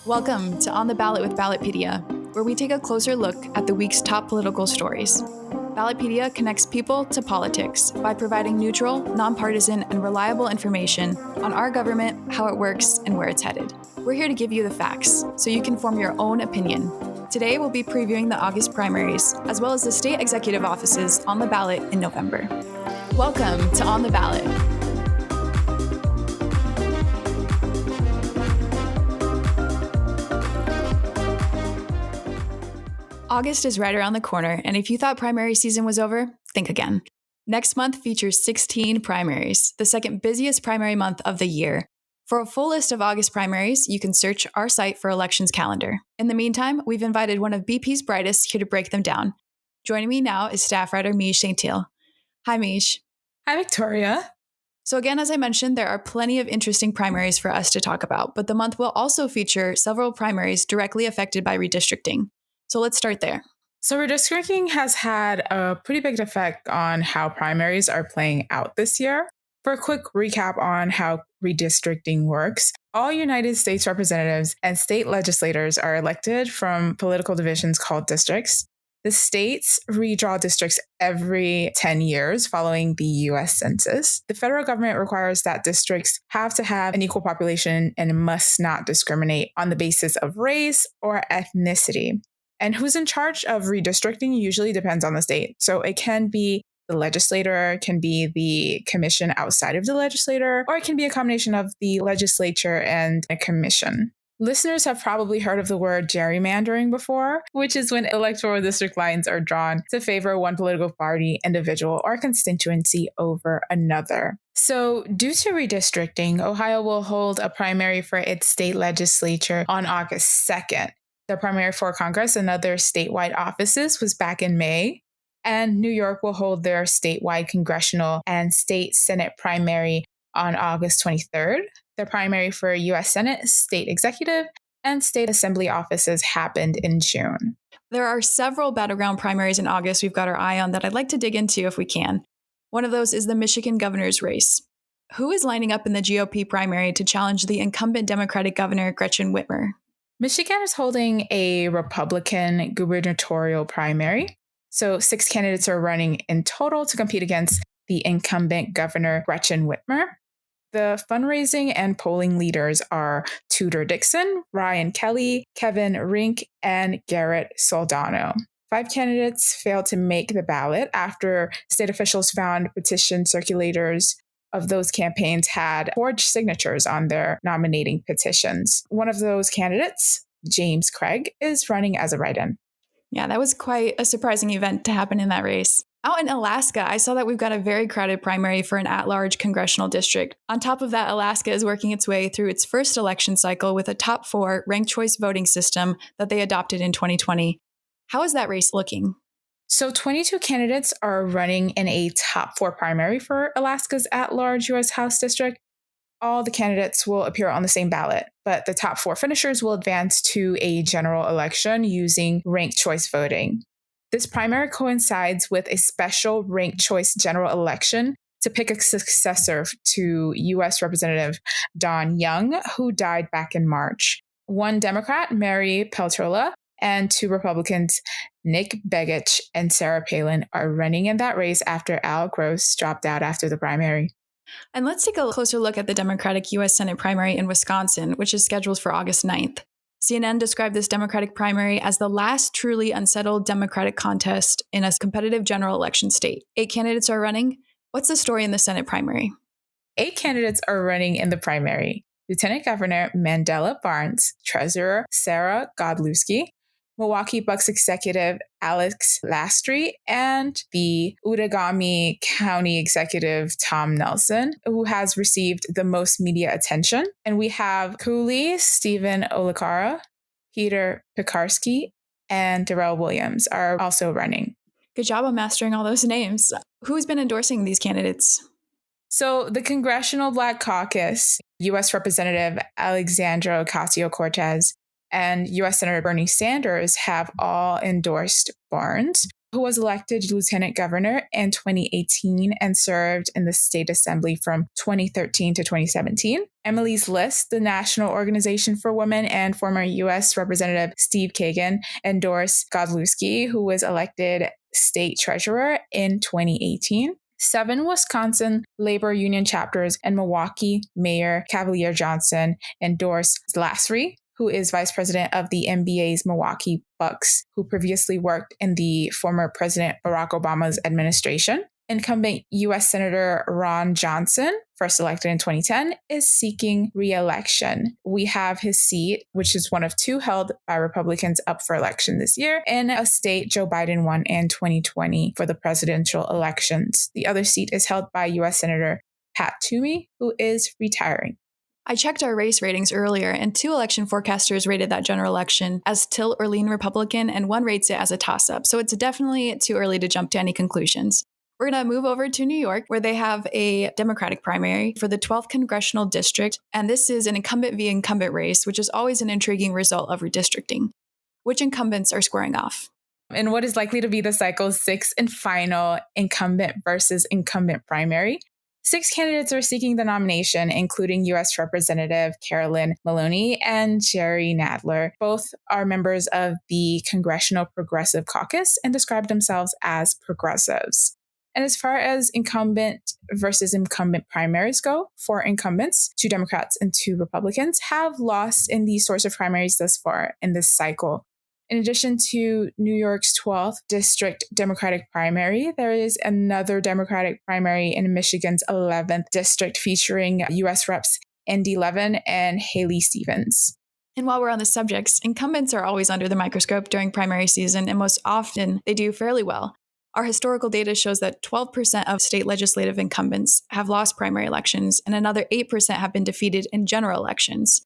Welcome to On the Ballot with Ballotpedia, where we take a closer look at the week's top political stories. Ballotpedia connects people to politics by providing neutral, nonpartisan, and reliable information on our government, how it works, and where it's headed. We're here to give you the facts, so you can form your own opinion. Today, we'll be previewing the August primaries, as well as the state executive offices on the ballot in November. Welcome to On the Ballot. August is right around the corner, and if you thought primary season was over, think again. Next month features 16 primaries, the second busiest primary month of the year. For a full list of August primaries, you can search our site for elections calendar. In the meantime, we've invited one of BP's brightest here to break them down. Joining me now is staff writer Mish Saintil. Hi, Mish. Hi, Victoria. So again, as I mentioned, there are plenty of interesting primaries for us to talk about, but the month will also feature several primaries directly affected by redistricting. So let's start there. So redistricting has had a pretty big effect on how primaries are playing out this year. For a quick recap on how redistricting works, all United States representatives and state legislators are elected from political divisions called districts. The states redraw districts every 10 years following the U.S. Census. The federal government requires that districts have to have an equal population and must not discriminate on the basis of race or ethnicity. And who's in charge of redistricting usually depends on the state. So it can be the legislator, can be the commission outside of the legislator, or it can be a combination of the legislature and a commission. Listeners have probably heard of the word gerrymandering before, which is when electoral district lines are drawn to favor one political party, individual, or constituency over another. So due to redistricting, Ohio will hold a primary for its state legislature on August 2nd. The primary for Congress and other statewide offices was back in May, and New York will hold their statewide congressional and state Senate primary on August 23rd. The primary for U.S. Senate, state executive, and state assembly offices happened in June. There are several battleground primaries in August we've got our eye on that I'd like to dig into if we can. One of those is the Michigan governor's race. Who is lining up in the GOP primary to challenge the incumbent Democratic governor, Gretchen Whitmer? Michigan is holding a Republican gubernatorial primary. So 6 candidates are running in total to compete against the incumbent governor, Gretchen Whitmer. The fundraising and polling leaders are Tudor Dixon, Ryan Kelly, Kevin Rink, and Garrett Soldano. 5 candidates failed to make the ballot after state officials found petition circulators of those campaigns had forged signatures on their nominating petitions. One of those candidates, James Craig, is running as a write-in. Yeah, that was quite a surprising event to happen in that race. Out in Alaska, I saw that we've got a very crowded primary for an at-large congressional district. On top of that, Alaska is working its way through its first election cycle with a top 4 ranked choice voting system that they adopted in 2020. How is that race looking? So 22 candidates are running in a top 4 primary for Alaska's at-large U.S. House district. All the candidates will appear on the same ballot, but the top 4 finishers will advance to a general election using ranked choice voting. This primary coincides with a special ranked choice general election to pick a successor to U.S. Representative Don Young, who died back in March. One Democrat, Mary Peltola, and 2 Republicans, Nick Begich and Sarah Palin, are running in that race after Al Gross dropped out after the primary. And let's take a closer look at the Democratic U.S. Senate primary in Wisconsin, which is scheduled for August 9th. CNN described this Democratic primary as the last truly unsettled Democratic contest in a competitive general election state. 8 candidates are running. What's the story in the Senate primary? 8 candidates are running in the primary. Lieutenant Governor Mandela Barnes, Treasurer Sarah Godlewski, Milwaukee Bucks executive Alex Lastry, and the Outagamie County executive Tom Nelson, who has received the most media attention. And we have Cooley, Stephen Olikara, Peter Pekarsky, and Darrell Williams are also running. Good job on mastering all those names. Who's been endorsing these candidates? So the Congressional Black Caucus, U.S. Representative Alexandra Ocasio-Cortez, and U.S. Senator Bernie Sanders have all endorsed Barnes, who was elected lieutenant governor in 2018 and served in the state assembly from 2013 to 2017. Emily's List, the National Organization for Women, and former U.S. Representative Steve Kagan endorsed Godlewski, who was elected state treasurer in 2018. 7 Wisconsin labor union chapters and Milwaukee Mayor Cavalier Johnson endorsed Lasry, who is vice president of the NBA's Milwaukee Bucks, who previously worked in the former President Barack Obama's administration. Incumbent U.S. Senator Ron Johnson, first elected in 2010, is seeking re-election. We have his seat, which is one of 2 held by Republicans up for election this year, in a state Joe Biden won in 2020 for the presidential elections. The other seat is held by U.S. Senator Pat Toomey, who is retiring. I checked our race ratings earlier, and 2 election forecasters rated that general election as tilt or lean Republican, and 1 rates it as a toss-up. So it's definitely too early to jump to any conclusions. We're going to move over to New York, where they have a Democratic primary for the 12th Congressional District, and this is an incumbent via incumbent race, which is always an intriguing result of redistricting. Which incumbents are squaring off? In what is likely to be the cycle's 6th and final incumbent versus incumbent primary, 6 candidates are seeking the nomination, including U.S. Representative Carolyn Maloney and Jerry Nadler. Both are members of the Congressional Progressive Caucus and describe themselves as progressives. And as far as incumbent versus incumbent primaries go, 4 incumbents, 2 Democrats and 2 Republicans, have lost in these sorts of primaries thus far in this cycle. In addition to New York's 12th District Democratic primary, there is another Democratic primary in Michigan's 11th District featuring U.S. Reps Andy Levin and Haley Stevens. And while we're on the subjects, incumbents are always under the microscope during primary season, and most often they do fairly well. Our historical data shows that 12% of state legislative incumbents have lost primary elections, and another 8% have been defeated in general elections.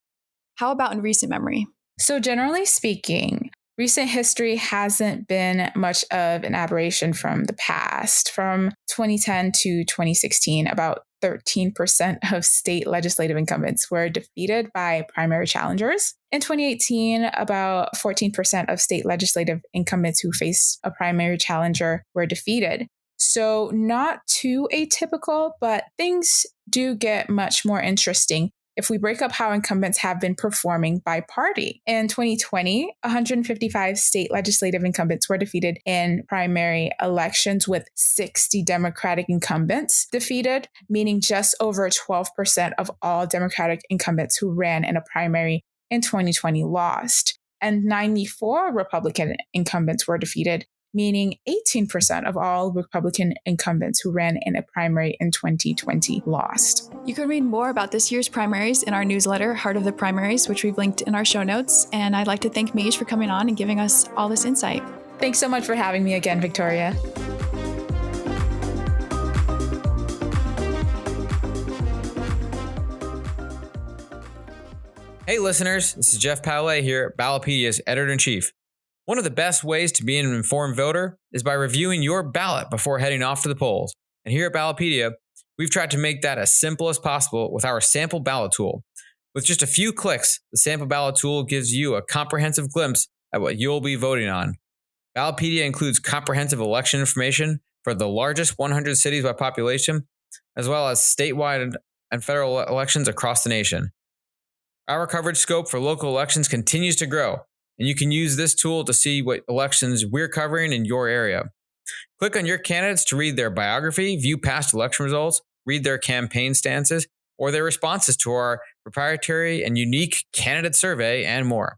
How about in recent memory? So generally speaking, recent history hasn't been much of an aberration from the past. From 2010 to 2016, about 13% of state legislative incumbents were defeated by primary challengers. In 2018, about 14% of state legislative incumbents who faced a primary challenger were defeated. So not too atypical, but things do get much more interesting if we break up how incumbents have been performing by party. In 2020, 155 state legislative incumbents were defeated in primary elections, with 60 Democratic incumbents defeated, meaning just over 12% of all Democratic incumbents who ran in a primary in 2020 lost. And 94 Republican incumbents were defeated, meaning 18% of all Republican incumbents who ran in a primary in 2020 lost. You can read more about this year's primaries in our newsletter, Heart of the Primaries, which we've linked in our show notes. And I'd like to thank Mish for coming on and giving us all this insight. Thanks so much for having me again, Victoria. Hey listeners, this is Jeff Paulet here at Ballotpedia's Editor-in-Chief. One of the best ways to be an informed voter is by reviewing your ballot before heading off to the polls. And here at Ballotpedia, we've tried to make that as simple as possible with our sample ballot tool. With just a few clicks, the sample ballot tool gives you a comprehensive glimpse at what you'll be voting on. Ballotpedia includes comprehensive election information for the largest 100 cities by population, as well as statewide and federal elections across the nation. Our coverage scope for local elections continues to grow, and you can use this tool to see what elections we're covering in your area. Click on your candidates to read their biography, view past election results, read their campaign stances, or their responses to our proprietary and unique candidate survey, and more.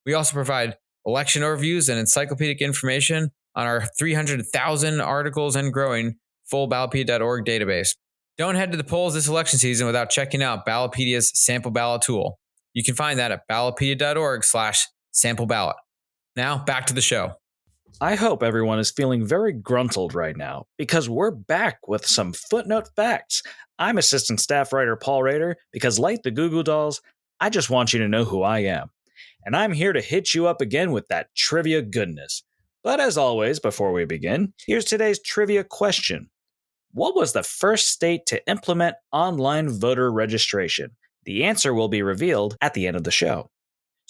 We also provide election overviews and encyclopedic information on our 300,000 articles and growing full Ballotpedia.org database. Don't head to the polls this election season without checking out Ballotpedia's sample ballot tool. You can find that at Ballotpedia.org/sample ballot. Now, back to the show. I hope everyone is feeling very gruntled right now, because we're back with some footnote facts. I'm Assistant Staff Writer Paul Rader, because like the Goo Goo Dolls, I just want you to know who I am. And I'm here to hit you up again with that trivia goodness. But as always, before we begin, here's today's trivia question. What was the first state to implement online voter registration? The answer will be revealed at the end of the show.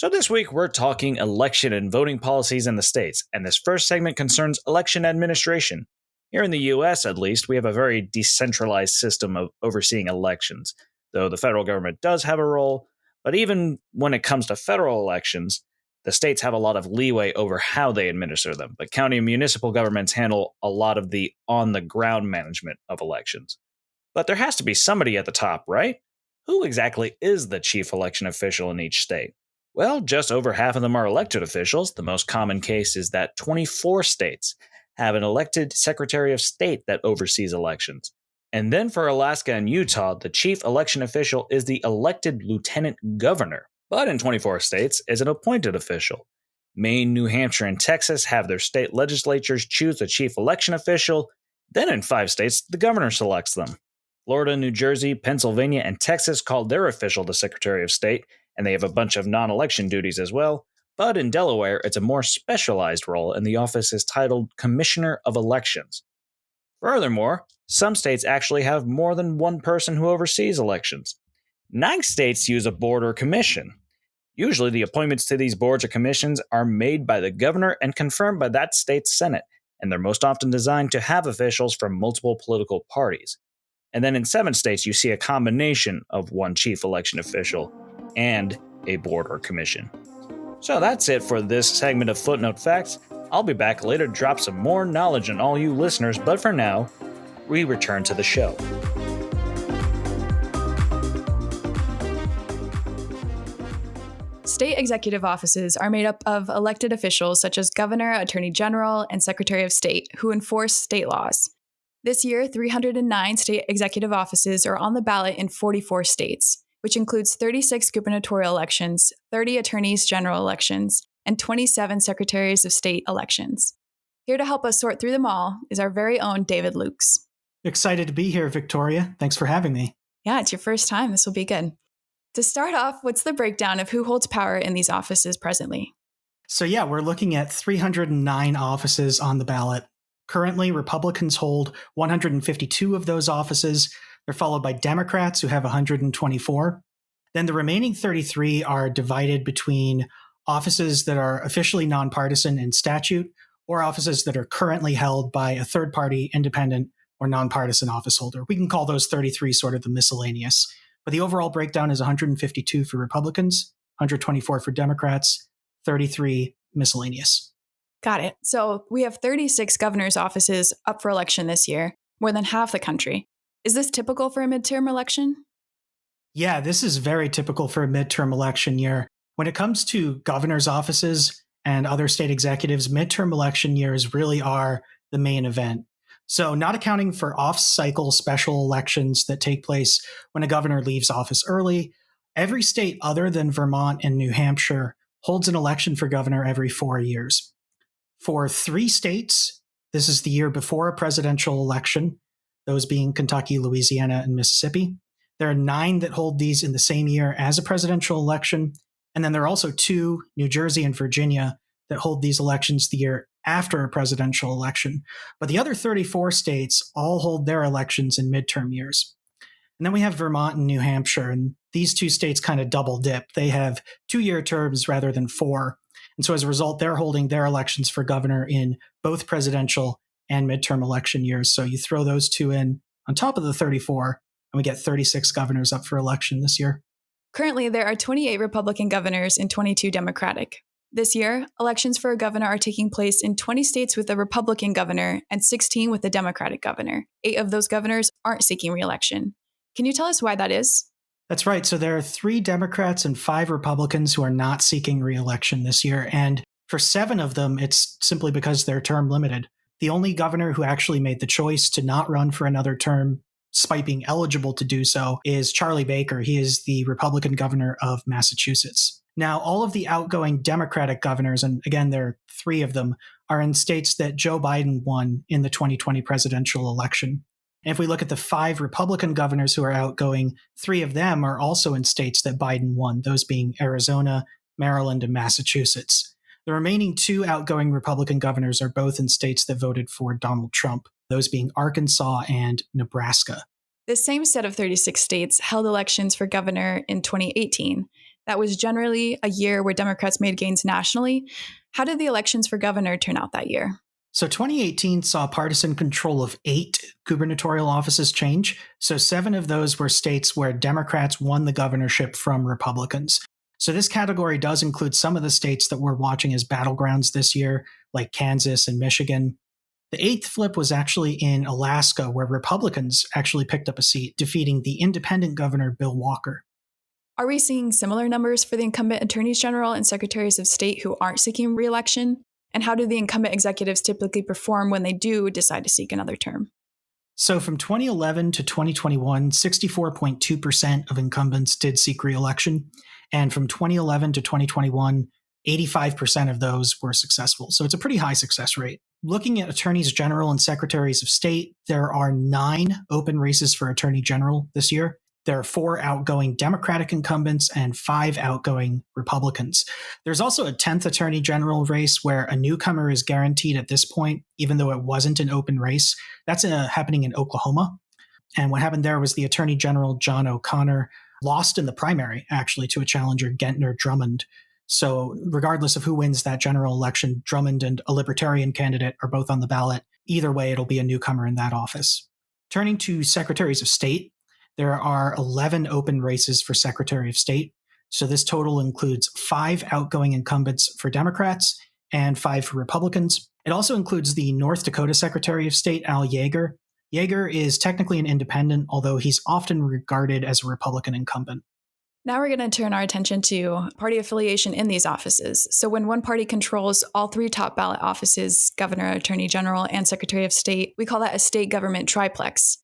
So this week we're talking election and voting policies in the states, and this first segment concerns election administration. Here in the US, at least, we have a very decentralized system of overseeing elections, though the federal government does have a role. But even when it comes to federal elections, the states have a lot of leeway over how they administer them. But county and municipal governments handle a lot of the on-the-ground management of elections. But there has to be somebody at the top, right? Who exactly is the chief election official in each state? Well, just over half of them are elected officials. The most common case is that 24 states have an elected Secretary of State that oversees elections. And then for Alaska and Utah, the chief election official is the elected lieutenant governor. But in 24 states is an appointed official. Maine, New Hampshire, and Texas have their state legislatures choose the chief election official. Then in 5 states, the governor selects them. Florida, New Jersey, Pennsylvania, and Texas call their official the Secretary of State, and they have a bunch of non-election duties as well. But in Delaware, it's a more specialized role, and the office is titled Commissioner of Elections. Furthermore, some states actually have more than one person who oversees elections. 9 states use a board or commission. Usually, the appointments to these boards or commissions are made by the governor and confirmed by that state's Senate, and they're most often designed to have officials from multiple political parties. And then in 7 states, you see a combination of one chief election official and a board or commission. So that's it for this segment of Footnote Facts. I'll be back later to drop some more knowledge on all you listeners, but for now, we return to the show. State executive offices are made up of elected officials such as governor, attorney general, and secretary of state who enforce state laws. This year, 309 state executive offices are on the ballot in 44 states, which includes 36 gubernatorial elections, 30 attorneys general elections, and 27 secretaries of state elections. Here to help us sort through them all is our very own David Lukes. Excited to be here, Victoria. Thanks for having me. Yeah, it's your first time. This will be good. To start off, what's the breakdown of who holds power in these offices presently? So we're looking at 309 offices on the ballot. Currently, Republicans hold 152 of those offices. They're followed by Democrats, who have 124. Then the remaining 33 are divided between offices that are officially nonpartisan in statute or offices that are currently held by a third-party, independent, or nonpartisan office holder. We can call those 33 sort of the miscellaneous. But the overall breakdown is 152 for Republicans, 124 for Democrats, 33 miscellaneous. Got it. So we have 36 governor's offices up for election this year, more than half the country. Is this typical for a midterm election? Yeah, this is very typical for a midterm election year. When it comes to governor's offices and other state executives, midterm election years really are the main event. So not accounting for off-cycle special elections that take place when a governor leaves office early, every state other than Vermont and New Hampshire holds an election for governor every 4 years. For 3 states, this is the year before a presidential election, those being Kentucky, Louisiana, and Mississippi. There are 9 that hold these in the same year as a presidential election. And then there are also 2, New Jersey and Virginia, that hold these elections the year after a presidential election. But the other 34 states all hold their elections in midterm years. And then we have Vermont and New Hampshire, and these 2 states kind of double dip. They have 2-year terms rather than 4. And so as a result, they're holding their elections for governor in both presidential and midterm election years. So you throw those 2 in on top of the 34, and we get 36 governors up for election this year. Currently, there are 28 Republican governors and 22 Democratic. This year, elections for a governor are taking place in 20 states with a Republican governor and 16 with a Democratic governor. 8 of those governors aren't seeking re-election. Can you tell us why that is? That's right. So there are 3 Democrats and 5 Republicans who are not seeking re-election this year. And for 7 of them, it's simply because they're term limited. The only governor who actually made the choice to not run for another term, despite being eligible to do so, is Charlie Baker. He is the Republican governor of Massachusetts. Now, all of the outgoing Democratic governors, and again, there are 3 of them, are in states that Joe Biden won in the 2020 presidential election. And if we look at the 5 Republican governors who are outgoing, 3 of them are also in states that Biden won, those being Arizona, Maryland, and Massachusetts. The remaining 2 outgoing Republican governors are both in states that voted for Donald Trump, those being Arkansas and Nebraska. The same set of 36 states held elections for governor in 2018. That was generally a year where Democrats made gains nationally. How did the elections for governor turn out that year? So 2018 saw partisan control of 8 gubernatorial offices change. So 7 of those were states where Democrats won the governorship from Republicans. So this category does include some of the states that we're watching as battlegrounds this year, like Kansas and Michigan. The 8th flip was actually in Alaska, where Republicans actually picked up a seat, defeating the independent governor, Bill Walker. Are we seeing similar numbers for the incumbent attorneys general and secretaries of state who aren't seeking re-election? And how do the incumbent executives typically perform when they do decide to seek another term? So from 2011 to 2021, 64.2% of incumbents did seek re-election. And from 2011 to 2021, 85% of those were successful. So it's a pretty high success rate. Looking at attorneys general and secretaries of state, there are 9 open races for attorney general this year. There are 4 outgoing Democratic incumbents and 5 outgoing Republicans. There's also a 10th attorney general race where a newcomer is guaranteed at this point, even though it wasn't an open race. That's happening in Oklahoma. And what happened there was the attorney general, John O'Connor, lost in the primary, actually, to a challenger, Gentner Drummond. So regardless of who wins that general election, Drummond and a libertarian candidate are both on the ballot. Either way, it'll be a newcomer in that office. Turning to secretaries of state, there are 11 open races for Secretary of State. So this total includes 5 outgoing incumbents for Democrats and 5 for Republicans. It also includes the North Dakota Secretary of State, Al Yeager. Yeager is technically an independent, although he's often regarded as a Republican incumbent. Now we're going to turn our attention to party affiliation in these offices. So when one party controls all 3 top ballot offices, governor, attorney general, and secretary of state, we call that a state government triplex.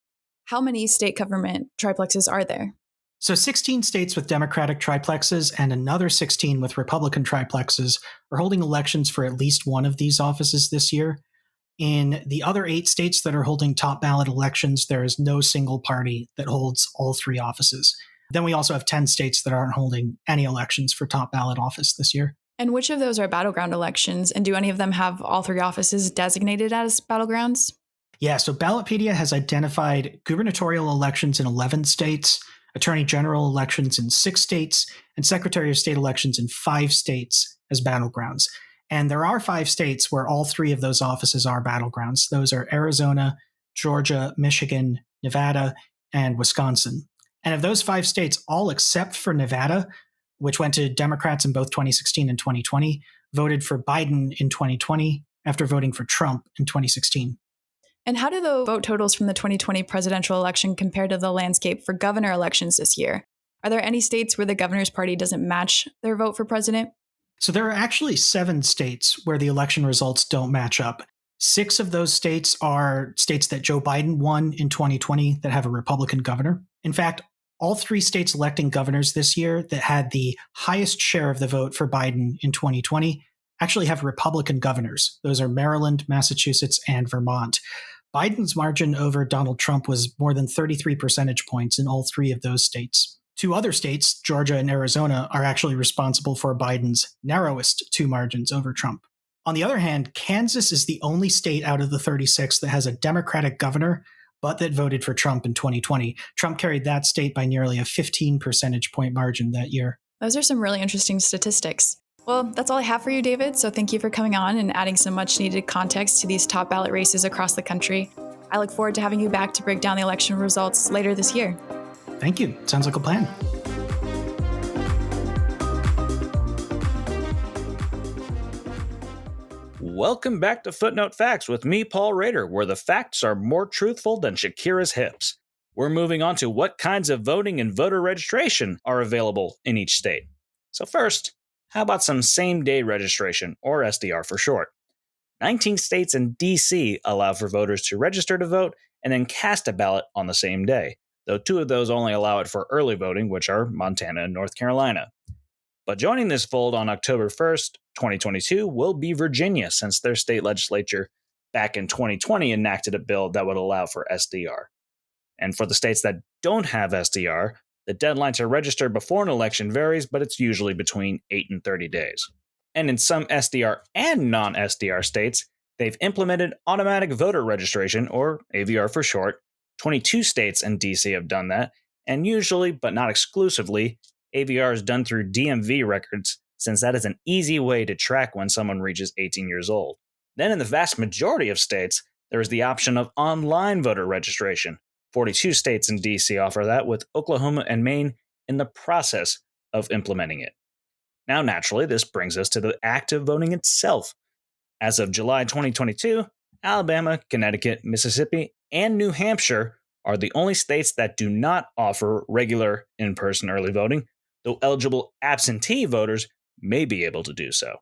How many state government triplexes are there? So 16 states with Democratic triplexes and another 16 with Republican triplexes are holding elections for at least one of these offices this year. In the other 8 states that are holding top ballot elections, there is no single party that holds all 3 offices. Then we also have 10 states that aren't holding any elections for top ballot office this year. And which of those are battleground elections? And do any of them have all 3 offices designated as battlegrounds? Yeah, so Ballotpedia has identified gubernatorial elections in 11 states, attorney general elections in 6 states, and secretary of state elections in 5 states as battlegrounds. And there are 5 states where all 3 of those offices are battlegrounds. Those are Arizona, Georgia, Michigan, Nevada, and Wisconsin. And of those 5 states, all except for Nevada, which went to Democrats in both 2016 and 2020, voted for Biden in 2020 after voting for Trump in 2016. And how do the vote totals from the 2020 presidential election compare to the landscape for governor elections this year? Are there any states where the governor's party doesn't match their vote for president? So there are actually 7 states where the election results don't match up. 6 of those states are states that Joe Biden won in 2020 that have a Republican governor. In fact, all 3 states electing governors this year that had the highest share of the vote for Biden in 2020 actually have Republican governors. Those are Maryland, Massachusetts, and Vermont. Biden's margin over Donald Trump was more than 33 percentage points in all 3 of those states. 2 other states, Georgia and Arizona, are actually responsible for Biden's narrowest 2 margins over Trump. On the other hand, Kansas is the only state out of the 36 that has a Democratic governor, but that voted for Trump in 2020. Trump carried that state by nearly a 15 percentage point margin that year. Those are some really interesting statistics. Well, that's all I have for you, David. So thank you for coming on and adding some much needed context to these top ballot races across the country. I look forward to having you back to break down the election results later this year. Thank you. Sounds like a plan. Welcome back to Footnote Facts with me, Paul Rader, where the facts are more truthful than Shakira's hips. We're moving on to what kinds of voting and voter registration are available in each state. So first, how about some same-day registration, or SDR for short? 19 states and D.C. allow for voters to register to vote and then cast a ballot on the same day, though 2 of those only allow it for early voting, which are Montana and North Carolina. But joining this fold on October 1st, 2022, will be Virginia, since their state legislature back in 2020 enacted a bill that would allow for SDR. And for the states that don't have SDR, the deadline to register before an election varies, but it's usually between 8 and 30 days. And in some SDR and non-SDR states, they've implemented automatic voter registration, or AVR for short. 22 states and DC have done that, and usually, but not exclusively, AVR is done through DMV records, since that is an easy way to track when someone reaches 18 years old. Then in the vast majority of states, there is the option of online voter registration. 42 states and DC offer that, with Oklahoma and Maine in the process of implementing it. Now, naturally, this brings us to the act of voting itself. As of July 2022, Alabama, Connecticut, Mississippi, and New Hampshire are the only states that do not offer regular in-person early voting, though eligible absentee voters may be able to do so.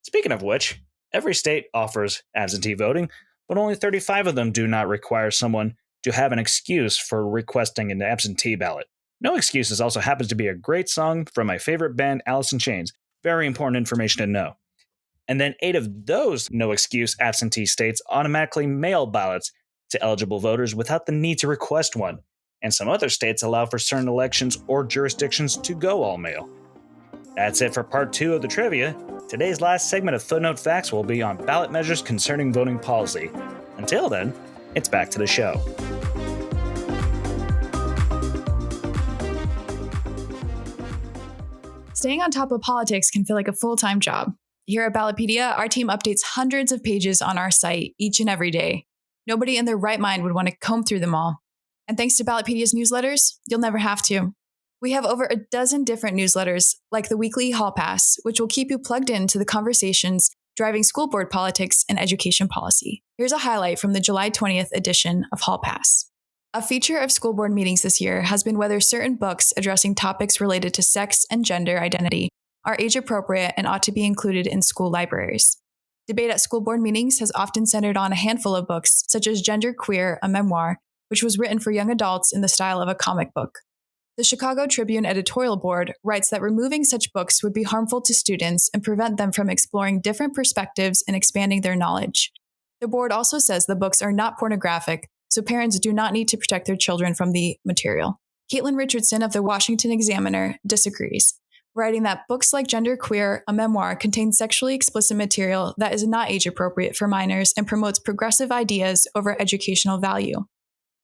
Speaking of which, every state offers absentee voting, but only 35 of them do not require someone to have an excuse for requesting an absentee ballot. No Excuses also happens to be a great song from my favorite band, Alice in Chains. Very important information to know. And then 8 of those no excuse absentee states automatically mail ballots to eligible voters without the need to request one. And some other states allow for certain elections or jurisdictions to go all mail. That's it for part 2 of the trivia. Today's last segment of Footnote Facts will be on ballot measures concerning voting policy. Until then, it's back to the show. Staying on top of politics can feel like a full-time job. Here at Ballotpedia, our team updates hundreds of pages on our site each and every day. Nobody in their right mind would want to comb through them all. And thanks to Ballotpedia's newsletters, you'll never have to. We have over a dozen different newsletters, like the weekly Hall Pass, which will keep you plugged into the conversations driving school board politics and education policy. Here's a highlight from the July 20th edition of Hall Pass. A feature of school board meetings this year has been whether certain books addressing topics related to sex and gender identity are age-appropriate and ought to be included in school libraries. Debate at school board meetings has often centered on a handful of books, such as Gender Queer, a memoir, which was written for young adults in the style of a comic book. The Chicago Tribune editorial board writes that removing such books would be harmful to students and prevent them from exploring different perspectives and expanding their knowledge. The board also says the books are not pornographic, so parents do not need to protect their children from the material. Caitlin Richardson of the Washington Examiner disagrees, writing that books like Gender Queer, a memoir, contain sexually explicit material that is not age-appropriate for minors and promotes progressive ideas over educational value.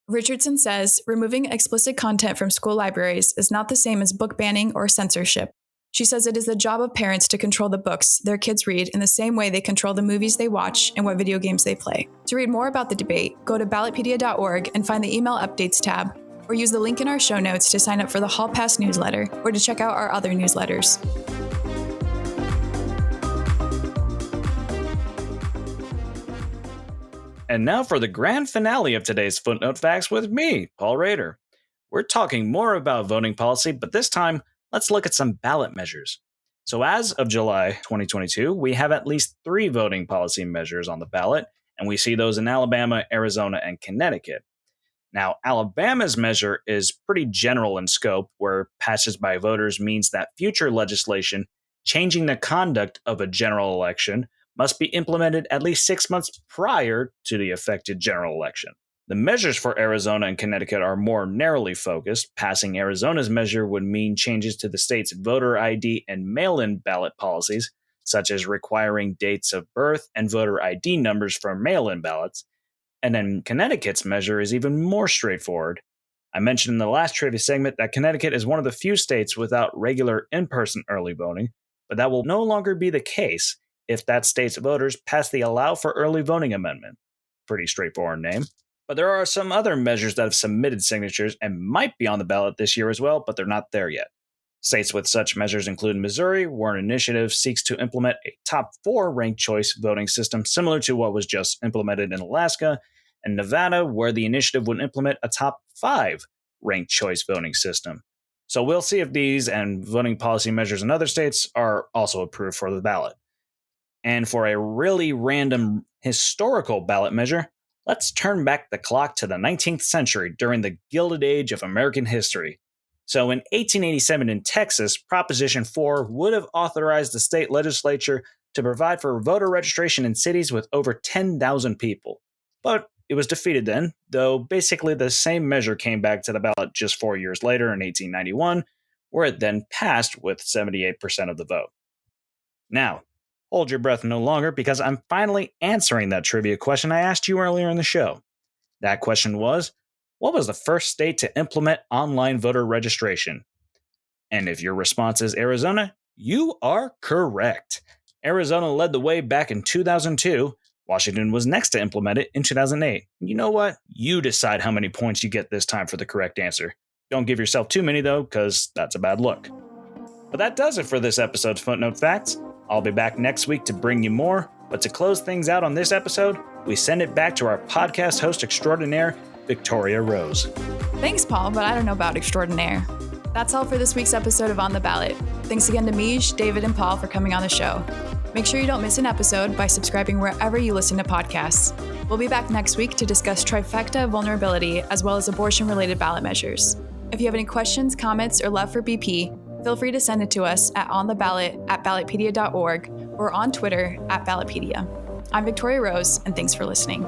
Richardson says removing explicit content from school libraries is not the same as book banning or censorship. She says it is the job of parents to control the books their kids read in the same way they control the movies they watch and what video games they play. To read more about the debate, go to ballotpedia.org and find the email updates tab, or use the link in our show notes to sign up for the Hall Pass newsletter or to check out our other newsletters. And now for the grand finale of today's Footnote Facts with me, Paul Rader. We're talking more about voting policy, but this time, let's look at some ballot measures. So as of July 2022, we have at least 3 voting policy measures on the ballot, and we see those in Alabama, Arizona, and Connecticut. Now, Alabama's measure is pretty general in scope, where passage by voters means that future legislation changing the conduct of a general election must be implemented at least 6 months prior to the affected general election. The measures for Arizona and Connecticut are more narrowly focused. Passing Arizona's measure would mean changes to the state's voter ID and mail-in ballot policies, such as requiring dates of birth and voter ID numbers for mail-in ballots. And then Connecticut's measure is even more straightforward. I mentioned in the last trivia segment that Connecticut is one of the few states without regular in-person early voting, but that will no longer be the case if that state's voters pass the Allow for Early Voting Amendment. Pretty straightforward name. But there are some other measures that have submitted signatures and might be on the ballot this year as well, but they're not there yet. States with such measures include Missouri, where an initiative seeks to implement a top 4 ranked choice voting system similar to what was just implemented in Alaska, and Nevada, where the initiative would implement a top 5 ranked choice voting system. So we'll see if these and voting policy measures in other states are also approved for the ballot. And for a really random historical ballot measure, let's turn back the clock to the 19th century during the Gilded Age of American history. So in 1887 in Texas, Proposition 4 would have authorized the state legislature to provide for voter registration in cities with over 10,000 people. But it was defeated then, though basically the same measure came back to the ballot just 4 years later in 1891, where it then passed with 78% of the vote. Now, hold your breath no longer, because I'm finally answering that trivia question I asked you earlier in the show. That question was, what was the first state to implement online voter registration? And if your response is Arizona, you are correct. Arizona led the way back in 2002. Washington was next to implement it in 2008. You know what? You decide how many points you get this time for the correct answer. Don't give yourself too many, though, because that's a bad look. But that does it for this episode's Footnote Facts. I'll be back next week to bring you more, but to close things out on this episode, we send it back to our podcast host extraordinaire, Victoria Rose. Thanks, Paul, but I don't know about extraordinaire. That's all for this week's episode of On the Ballot. Thanks again to Mij, David, and Paul for coming on the show. Make sure you don't miss an episode by subscribing wherever you listen to podcasts. We'll be back next week to discuss trifecta vulnerability as well as abortion-related ballot measures. If you have any questions, comments, or love for BP, feel free to send it to us at ontheballot@ballotpedia.org or on Twitter @Ballotpedia. I'm Victoria Rose, and thanks for listening.